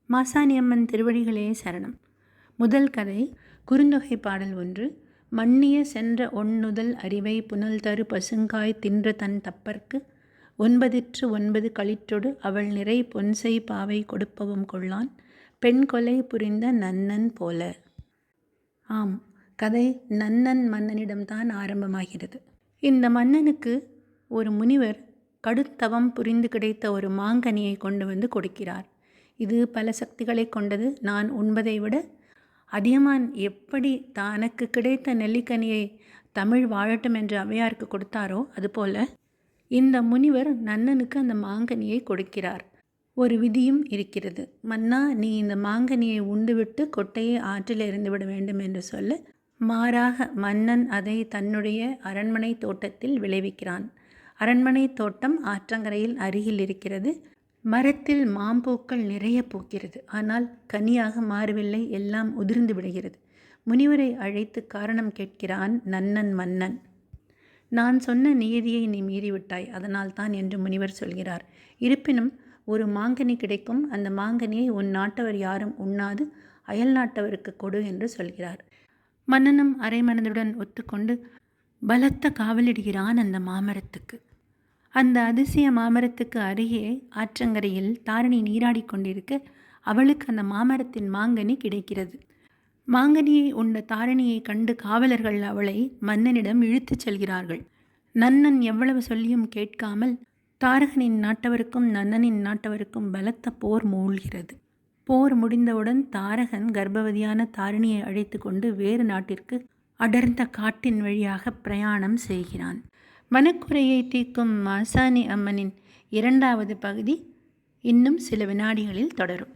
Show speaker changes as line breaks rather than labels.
மாசாணியம்மன் திருவடிகளே சரணம். முதல் கதை குறுந்தொகை பாடல் 1. மன்னிய சென்ற ஒண்ணுதல் அறிவை புனல் தரு பசுங்காய் தின்ற தன் தப்பர்க்கு 9 களிற்றொடு அவள் நிறை பொன்செய் பாவை கொடுப்பவும் கொள்ளான் பெண் கொலை புரிந்த நன்னன் போல. ஆம், கதை நன்னன் மன்னனிடம்தான் ஆரம்பமாகிறது. இந்த மன்னனுக்கு ஒரு முனிவர் கடுத்தவம் புரிந்து கிடைத்த ஒரு மாங்கனியை கொண்டு வந்து கொடுக்கிறார். இது பல சக்திகளை கொண்டது. நான் உண்பதை விட அதியமான் எப்படி தனக்கு கிடைத்த நெல்லிக்கனியை தமிழ் வாழட்டும் என்று ஔவையாருக்கு கொடுத்தாரோ அதுபோல இந்த முனிவர் நன்னனுக்கு அந்த மாங்கனியை கொடுக்கிறார். ஒரு விதியும் இருக்கிறது. மன்னா, நீ இந்த மாங்கனியை உண்டுவிட்டு கொட்டையை ஆற்றில் எறிந்துவிட வேண்டும் என்று சொல்ல, மாறாக மன்னன் அதை தன்னுடைய அரண்மனை தோட்டத்தில் விளைவிக்கிறான். அரண்மனை தோட்டம் ஆற்றங்கரையில் அருகில் இருக்கிறது. மரத்தில் மாம்பூக்கள் நிறைய பூக்கிறது. ஆனால் கனியாக மாறவில்லை, எல்லாம் உதிர்ந்து விடுகிறது. முனிவரை அழைத்து காரணம் கேட்கிறான் நன்னன் மன்னன். நான் சொன்ன நியதியை நீ மீறிவிட்டாய், அதனால் தான் என்று முனிவர் சொல்கிறார். இருப்பினும் ஒரு மாங்கனி கிடைக்கும், அந்த மாங்கனியை உன் நாட்டவர் யாரும் உண்ணாது அயல் நாட்டவருக்கு கொடு என்று சொல்கிறார். மன்னனும் அரைமனதுடன் ஒத்துக்கொண்டு பலத்த காவலிடுகிறான் அந்த மாமரத்துக்கு. அந்த அதிசய மாமரத்துக்கு அருகே ஆற்றங்கரையில் தாரிணி நீராடி கொண்டிருக்க அவளுக்கு அந்த மாமரத்தின் மாங்கனி கிடைக்கிறது. மாங்கனியை உண்ட தாரிணியை கண்டு காவலர்கள் அவளை மன்னனிடம் இழுத்துச் செல்கிறார்கள். நன்னன் எவ்வளவு சொல்லியும் கேட்காமல் தாரகனின் நாட்டவருக்கும் நன்னனின் நாட்டவருக்கும் பலத்த போர் மூழ்கிறது. போர் முடிந்தவுடன் தாரகன் கர்ப்பவதியான தாரிணியை அழைத்து கொண்டு வேறு நாட்டிற்கு அடர்ந்த காட்டின் வழியாக பிரயாணம் செய்கிறான். மனக்குறையை தீர்க்கும் மாசாணி அம்மனின் 2வது பகுதி இன்னும் சில வினாடிகளில் தொடரும்.